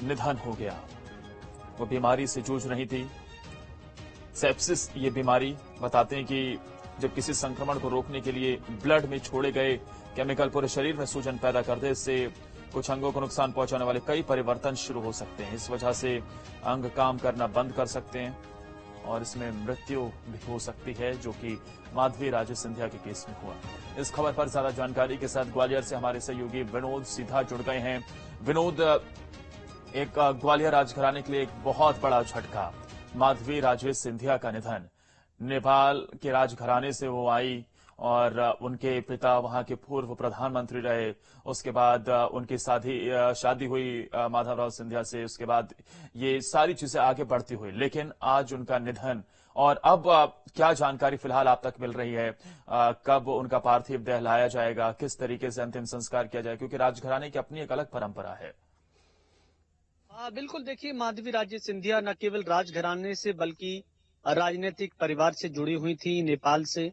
निधन हो गया। वो बीमारी से जूझ रही थी, सेप्सिस ये बीमारी। बताते हैं कि जब किसी संक्रमण को रोकने के लिए ब्लड में छोड़े गए केमिकल पूरे शरीर में सूजन पैदा कर दे, इससे कुछ अंगों को नुकसान पहुंचाने वाले कई परिवर्तन शुरू हो सकते हैं। इस वजह से अंग काम करना बंद कर सकते हैं और इसमें मृत्यु भी हो सकती है, जो कि माधवी राजे सिंधिया के केस में हुआ। इस खबर पर ज्यादा जानकारी के साथ ग्वालियर से हमारे सहयोगी विनोद सीधा जुड़ गए हैं। विनोद, एक ग्वालियर राजघराने के लिए एक बहुत बड़ा झटका, माधवी राजे सिंधिया का निधन। नेपाल के राजघराने से वो आई और उनके पिता वहां के पूर्व प्रधानमंत्री रहे। उसके बाद उनकी शादी हुई माधवराव सिंधिया से। उसके बाद ये सारी चीजें आगे बढ़ती हुई, लेकिन आज उनका निधन। और अब क्या जानकारी फिलहाल आप तक मिल रही है? कब उनका पार्थिव देह लाया जाएगा, किस तरीके से अंतिम संस्कार किया जाएगा, क्योंकि राजघराने की अपनी एक अलग परंपरा है। बिल्कुल, देखिए, माधवी राजे सिंधिया न केवल राजघराने से बल्कि राजनीतिक परिवार से जुड़ी हुई थी, नेपाल से।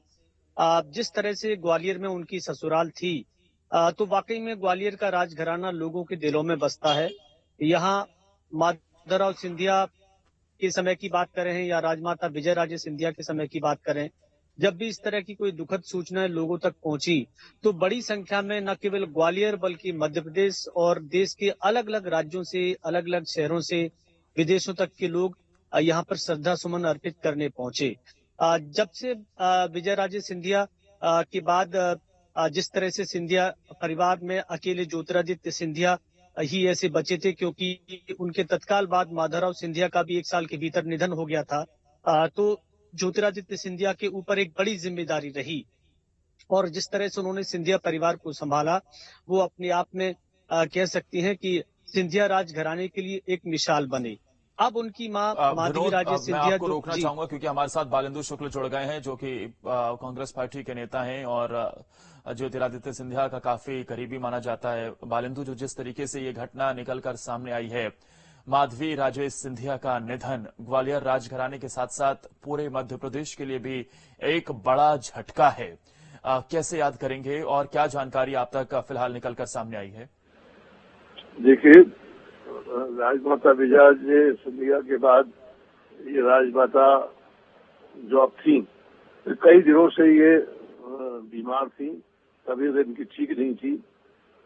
जिस तरह से ग्वालियर में उनकी ससुराल थी, तो वाकई में ग्वालियर का राजघराना लोगों के दिलों में बसता है। यहाँ माधवराव सिंधिया के समय की बात करें या राजमाता विजय राजे सिंधिया के समय की बात करें, जब भी इस तरह की कोई दुखद सूचनाएं लोगों तक पहुंची, तो बड़ी संख्या में न केवल ग्वालियर बल्कि मध्य प्रदेश और देश के अलग अलग राज्यों से, अलग अलग शहरों से, विदेशों तक के लोग यहाँ पर श्रद्धा सुमन अर्पित करने पहुंचे। जब से विजय राजे सिंधिया के बाद जिस तरह से सिंधिया परिवार में अकेले ज्योतिरादित्य सिंधिया ही ऐसे बचे थे, क्योंकि उनके तत्काल बाद माधवराव सिंधिया का भी 1 साल के भीतर निधन हो गया था। तो ज्योतिरादित्य सिंधिया के ऊपर एक बड़ी जिम्मेदारी रही और जिस तरह से उन्होंने सिंधिया परिवार को संभाला, वो अपने आप में कह सकती हैं कि सिंधिया राजघराने के लिए एक मिसाल बने। अब उनकी मां माधवी विनोद, राजे मैं सिंधिया आपको जो रोकना जी चाहूंगा क्योंकि हमारे साथ बालेंदु शुक्ल जुड़ गए हैं, जो कि कांग्रेस पार्टी के नेता हैं और ज्योतिरादित्य सिंधिया का काफी करीबी माना जाता है। बालेंदु, जो जिस तरीके से ये घटना निकलकर सामने आई है, माधवी राजे सिंधिया का निधन ग्वालियर राजघराने के साथ साथ पूरे मध्य प्रदेश के लिए भी एक बड़ा झटका है। कैसे याद करेंगे और क्या जानकारी आप तक फिलहाल निकलकर सामने आई है? देखिए, राजमाता विजया जी सिंधिया के बाद ये राजमाता जो अब थी, कई दिनों से ये बीमार थी, तबीयत इनकी ठीक नहीं थी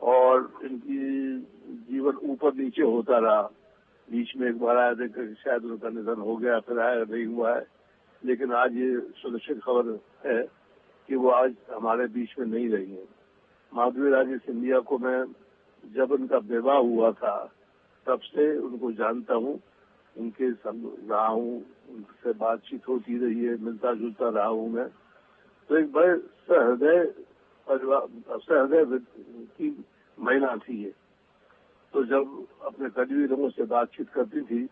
और इनकी जीवन ऊपर नीचे होता रहा। बीच में एक बार आया था कि शायद उनका निधन हो गया, फिर आया नहीं हुआ है, लेकिन आज ये सुनिश्चित खबर है कि वो आज हमारे बीच में नहीं रही है। माधवी राजे सिंधिया को मैं जब उनका विवाह हुआ था तब से उनको जानता हूँ, उनके संग रहा हूँ, उनसे बातचीत होती रही है, मिलता जुलता रहा हूँ मैं। तो एक बड़े सहृदय की महिला थी ये। तो जब अपने करीबी लोगों से बातचीत करती थी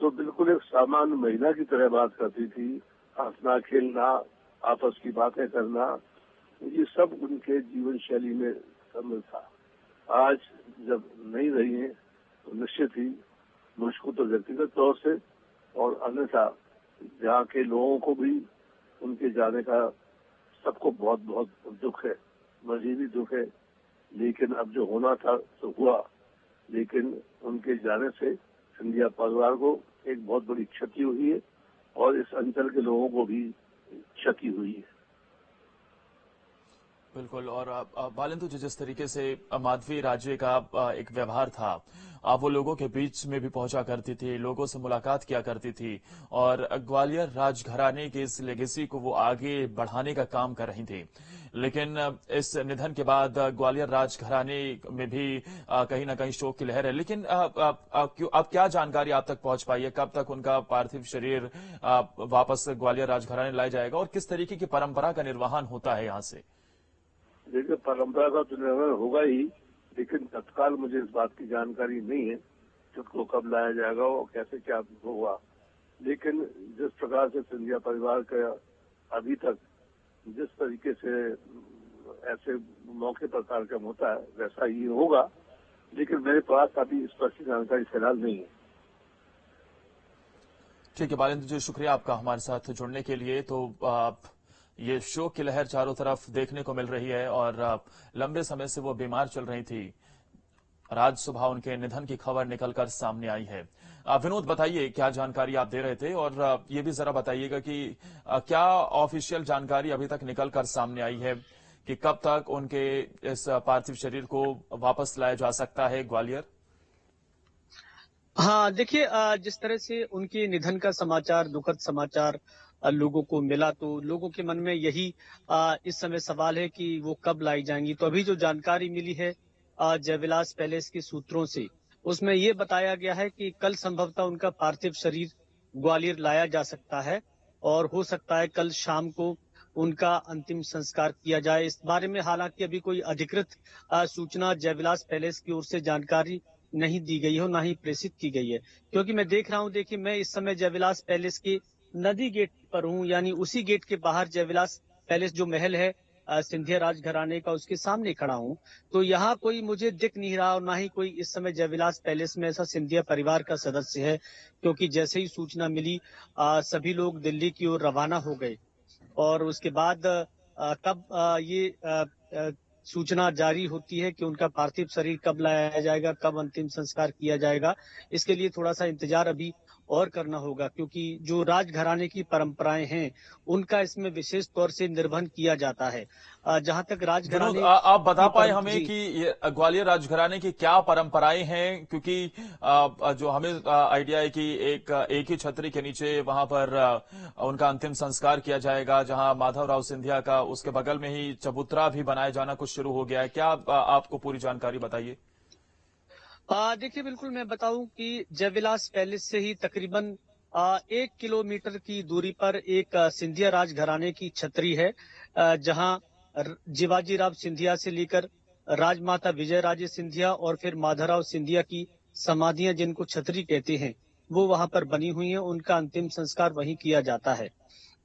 तो बिल्कुल एक सामान्य महिला की तरह बात करती थी। हंसना, खेलना, आपस की बातें करना, ये सब उनके जीवन शैली में शामिल था। आज जब नहीं रही है तो निश्चित ही मुझको तो व्यक्तिगत तौर से और अन्यथा यहाँ के लोगों को भी उनके जाने का सबको बहुत बहुत दुख है, मुझे भी दुख है। लेकिन अब जो होना था तो हुआ, लेकिन उनके जाने से सिंधिया परिवार को एक बहुत बड़ी क्षति हुई है और इस अंचल के लोगों को भी क्षति हुई है। बिल्कुल। और बालेंदु, जिस तरीके से माधवी राजे का एक व्यवहार था, वो लोगों के बीच में भी पहुंचा करती थी, लोगों से मुलाकात किया करती थी और ग्वालियर राजघराने की इस लेगेसी को वो आगे बढ़ाने का काम कर रही थी। लेकिन इस निधन के बाद ग्वालियर राजघराने में भी कहीं ना कहीं शोक की लहर है। लेकिन अब क्या जानकारी आप तक पहुंच पाई है? कब तक उनका पार्थिव शरीर वापस ग्वालियर राजघराने लाया जाएगा और किस तरीके की परंपरा का निर्वहन होता है यहाँ से? देखिए, परंपरा का तो निर्वहन होगा ही, लेकिन तत्काल मुझे इस बात की जानकारी नहीं है कि उसको कब लाया जाएगा और कैसे क्या होगा। लेकिन जिस प्रकार से सिंधिया परिवार का अभी तक जिस तरीके से ऐसे मौके पर कार्यक्रम होता है वैसा ही होगा, लेकिन मेरे पास अभी स्पष्ट जानकारी फिलहाल नहीं है। ठीक है बालेंद्र जी, शुक्रिया आपका हमारे साथ जुड़ने के लिए। तो ये शोक की लहर चारों तरफ देखने को मिल रही है और लंबे समय से वो बीमार चल रही थी। आज सुबह उनके निधन की खबर निकलकर सामने आई है। विनोद, बताइए क्या जानकारी आप दे रहे थे, और ये भी जरा बताइएगा कि क्या ऑफिशियल जानकारी अभी तक निकलकर सामने आई है कि कब तक उनके इस पार्थिव शरीर को वापस लाया जा सकता है ग्वालियर? हाँ, देखिए जिस तरह से उनके निधन का समाचार, दुखद समाचार लोगों को मिला, तो लोगों के मन में यही इस समय सवाल है कि वो कब लाई जाएंगी। तो अभी जो जानकारी मिली है जयविलास पैलेस के सूत्रों से, उसमें ये बताया गया है कि कल संभवतः उनका पार्थिव शरीर ग्वालियर लाया जा सकता है, और हो सकता है कल शाम को उनका अंतिम संस्कार किया जाए। इस बारे में हालांकि अभी कोई अधिकृत सूचना जयविलास पैलेस की ओर से जानकारी नहीं दी गई है और ना ही प्रेषित की गई है। क्योंकि मैं देख रहा हूं, देखिए मैं इस समय जयविलास पैलेस के नदी गेट पर हूं, यानी उसी गेट के बाहर जयविलास पैलेस जो महल है सिंधिया राजघराने का, उसके सामने खड़ा हूं। तो यहाँ कोई मुझे दिख नहीं रहा और ना ही कोई इस समय जयविलास पैलेस में ऐसा सिंधिया परिवार का सदस्य है। क्योंकि जैसे ही सूचना मिली सभी लोग दिल्ली की ओर रवाना हो गए, और उसके बाद कब ये सूचना जारी होती है कि उनका पार्थिव शरीर कब लाया जाएगा, कब अंतिम संस्कार किया जाएगा, इसके लिए थोड़ा सा इंतजार अभी और करना होगा। क्योंकि जो राजघराने की परंपराएं हैं, उनका इसमें विशेष तौर से निर्वहन किया जाता है। जहां तक विनोद, राजघराने आप बता पाए हमें जी। कि ये ग्वालियर राजघराने की क्या परंपराएं हैं? क्योंकि जो हमें आइडिया है कि एक ही छतरी के नीचे वहां पर उनका अंतिम संस्कार किया जाएगा, जहां माधवराव सिंधिया का उसके बगल में ही चबूतरा भी बनाया जाना कुछ शुरू हो गया है। क्या आपको पूरी जानकारी बताइए। देखिए बिल्कुल मैं बताऊं कि जयविलास पैलेस से ही तकरीबन 1 किलोमीटर की दूरी पर एक सिंधिया राजघराने की छतरी है, जहां जीवाजी राव सिंधिया से लेकर राजमाता विजयराजे सिंधिया और फिर माधवराव सिंधिया की समाधियां, जिनको छतरी कहते हैं, वो वहां पर बनी हुई हैं। उनका अंतिम संस्कार वहीं किया जाता है,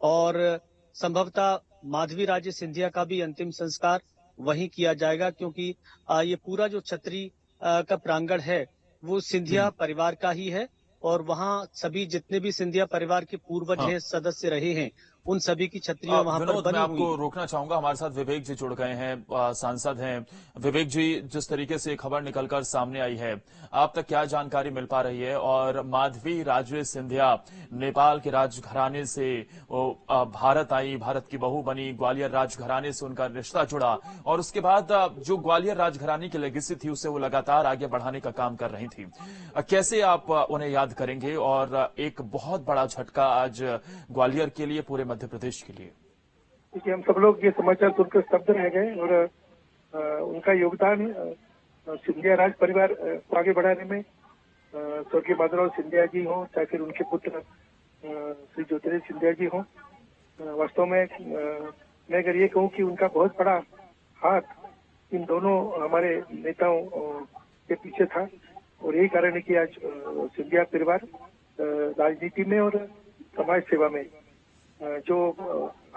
और संभवतः माधवी राजे सिंधिया का भी अंतिम संस्कार वहीं किया जाएगा। क्योंकि ये पूरा जो छतरी का प्रांगण है, वो सिंधिया परिवार का ही है, और वहाँ सभी जितने भी सिंधिया परिवार के पूर्वज हाँ। हैं, सदस्य रहे हैं, उन सभी की छतरियां वहां पर विनोद, मैं बनी हुई आपको हैं। रोकना चाहूंगा। हमारे साथ विवेक जी जुड़ गए हैं, सांसद हैं। विवेक जी, जिस तरीके से खबर निकलकर सामने आई है, आप तक क्या जानकारी मिल पा रही है? और माधवी राजे सिंधिया नेपाल के राजघराने से वो भारत आई, भारत की बहू बनी, ग्वालियर राजघराने से उनका रिश्ता जुड़ा, और उसके बाद जो ग्वालियर राजघराने की लेगेसी थी उसे वो लगातार आगे बढ़ाने का काम कर रही थी। कैसे आप उन्हें याद करेंगे? और एक बहुत बड़ा झटका आज ग्वालियर के लिए, पूरे मध्य प्रदेश के लिए। क्योंकि हम सब लोग ये समाचार सुनकर स्तब्ध रह गए, और उनका योगदान सिंधिया राज परिवार को आगे बढ़ाने में स्वर्गीय माधवराव सिंधिया जी हों, चाहे फिर उनके पुत्र श्री ज्योतिराज सिंधिया जी हों, वास्तव में मैं अगर ये कहूँ कि उनका बहुत बड़ा हाथ इन दोनों हमारे नेताओं के पीछे था, और यही कारण है कि आज सिंधिया परिवार राजनीति में और समाज सेवा में जो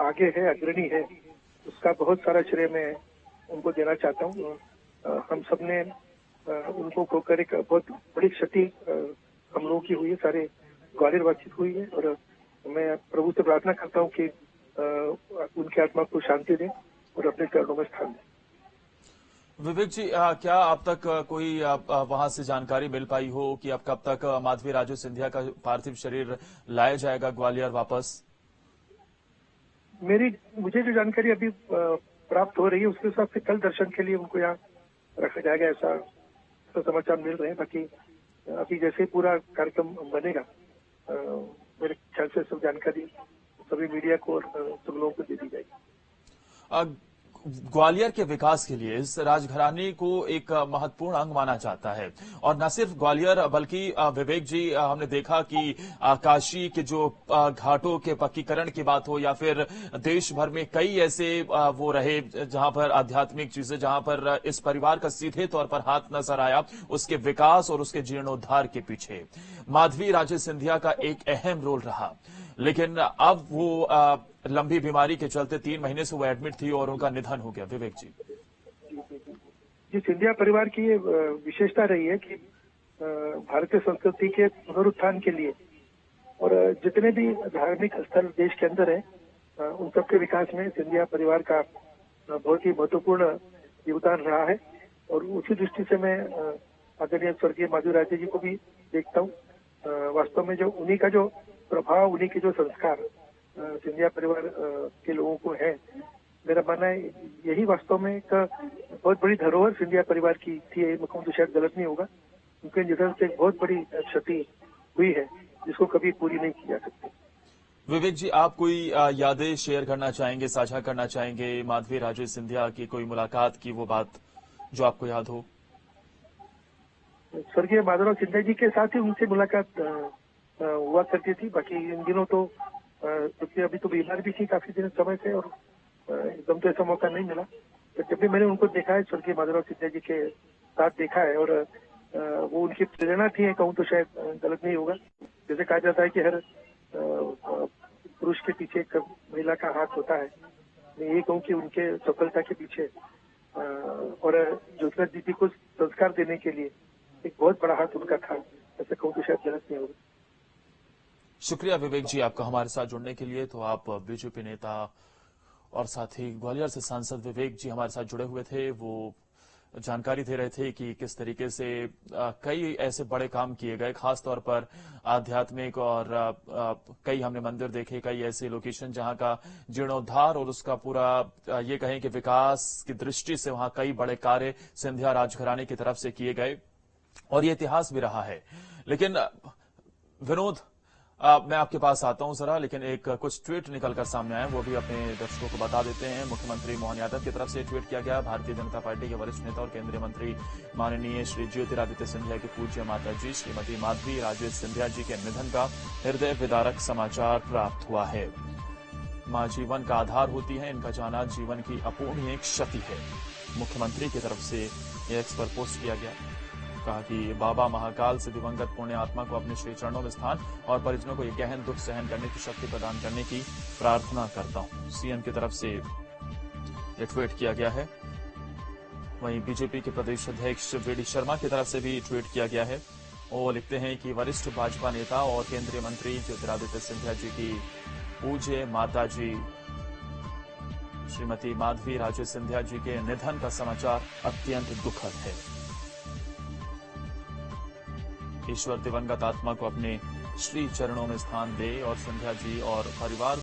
आगे है, अग्रणी है, उसका बहुत सारा श्रेय मैं उनको देना चाहता हूँ। हम सब ने उनको खोकर एक बहुत बड़ी क्षति हम लोगों की हुई है, सारे ग्वालियर वासी हुई है, और मैं प्रभु से प्रार्थना करता हूँ कि उनकी आत्मा को शांति दें और अपने चरणों में स्थान दें। विवेक जी, क्या अब तक कोई वहां से जानकारी मिल पाई हो कि अब कब तक माधवी राजे सिंधिया का पार्थिव शरीर लाया जाएगा ग्वालियर वापस? मुझे जो जानकारी अभी प्राप्त हो रही है, उसके हिसाब से कल दर्शन के लिए उनको यहाँ रखा जाएगा, ऐसा तो समाचार मिल रहे हैं। बाकी अभी जैसे पूरा कार्यक्रम बनेगा, मेरे ख्याल से सब जानकारी सभी मीडिया को और सब लोगों को दे दी जाएगी। ग्वालियर के विकास के लिए इस राजघराने को एक महत्वपूर्ण अंग माना जाता है, और न सिर्फ ग्वालियर बल्कि विवेक जी, हमने देखा कि काशी के जो घाटों के पक्कीकरण की बात हो, या फिर देश भर में कई ऐसे वो रहे जहां पर आध्यात्मिक चीजें, जहां पर इस परिवार का सीधे तौर पर हाथ नजर आया, उसके विकास और उसके जीर्णोद्धार के पीछे माधवी राजे सिंधिया का एक अहम रोल रहा। लेकिन अब वो लंबी बीमारी के चलते 3 महीने से वो एडमिट थी और उनका निधन हो गया। विवेक जी, जी सिंधिया परिवार की ये विशेषता रही है कि भारतीय संस्कृति के पुनरुत्थान के लिए और जितने भी धार्मिक स्थल देश के अंदर है उन सबके विकास में सिंधिया परिवार का बहुत ही महत्वपूर्ण योगदान रहा है। और उसी दृष्टि से मैं आदरणीय स्वर्गीय माधुरी राजे जी को भी देखता हूँ। वास्तव में जो उन्हीं का जो प्रभाव, उन्हीं के जो संस्कार सिंधिया परिवार के लोगों को है, मेरा मानना है यही वास्तव में एक बहुत बड़ी धरोहर सिंधिया परिवार की थी। मैं कहूँ तो शायद गलत नहीं होगा। उनके निधन से एक बहुत बड़ी क्षति हुई है जिसको कभी पूरी नहीं की जा सकती। विवेक जी, आप कोई यादें शेयर करना चाहेंगे, साझा करना चाहेंगे माधवी राजे सिंधिया की कोई मुलाकात की, वो बात जो आपको याद हो? स्वर्गीय माधवराव सिंधिया जी के साथ ही उनसे मुलाकात हुआ करती थी। बाकी इन दिनों तो क्योंकि अभी तो बीमार भी थी काफी दिन समय से और एकदम तो ऐसा मौका नहीं मिला। तो जब भी मैंने उनको देखा है, स्वर्गीय माधवराव सिंधिया जी के साथ देखा है और वो उनकी प्रेरणा थी, कहूँ तो शायद गलत नहीं होगा। जैसे कहा जाता है कि हर पुरुष के पीछे एक महिला का हाथ होता है, मैं ये कहूँ कि उनके सफलता के पीछे और ज्योत्सना दीदी को संस्कार देने के लिए एक बहुत बड़ा हाथ उनका था, ऐसे कहूँ तो शायद गलत नहीं होगा। शुक्रिया विवेक जी आपका हमारे साथ जुड़ने के लिए। तो आप बीजेपी नेता और साथ ही ग्वालियर से सांसद विवेक जी हमारे साथ जुड़े हुए थे। वो जानकारी दे रहे थे कि किस तरीके से कई ऐसे बड़े काम किए गए, खासतौर पर आध्यात्मिक, और कई हमने मंदिर देखे, कई ऐसे लोकेशन जहां का जीर्णोद्धार और उसका पूरा ये कहें कि विकास की दृष्टि से वहां कई बड़े कार्य सिंधिया राजघराने की तरफ से किए गए और ये इतिहास भी रहा है। लेकिन विनोद, मैं आपके पास आता हूं जरा, लेकिन एक कुछ ट्वीट निकलकर सामने आए, वो भी अपने दर्शकों को बता देते हैं। मुख्यमंत्री मोहन यादव की तरफ से ट्वीट किया गया। भारतीय जनता पार्टी के वरिष्ठ नेता और केंद्रीय मंत्री माननीय श्री ज्योतिरादित्य सिंधिया की पूज्य माता जी श्रीमती माधवी राजे सिंधिया जी के निधन का हृदय विदारक समाचार प्राप्त हुआ है। मां जीवन का आधार होती है, इनका जाना जीवन की अपूर्णीय क्षति है। मुख्यमंत्री की तरफ से एक्स पर पोस्ट किया गया, कहा कि बाबा महाकाल से दिवंगत पुण्य आत्मा को अपने श्री चरणों में स्थान और परिजनों को ये गहन दुख सहन करने की शक्ति प्रदान करने की प्रार्थना करता हूं। सीएम की तरफ से ये ट्वीट किया गया है। वहीं बीजेपी के प्रदेश अध्यक्ष वीडी शर्मा की तरफ से भी ट्वीट किया गया है। वो लिखते हैं कि वरिष्ठ भाजपा नेता और केंद्रीय मंत्री ज्योतिरादित्य सिंधिया जी की पूज्य माता जी श्रीमती माधवी राजे सिंधिया जी के निधन का समाचार अत्यंत दुखद है। ईश्वर दिवंगत आत्मा को अपने श्री चरणों में स्थान दे और सिंधिया जी और परिवार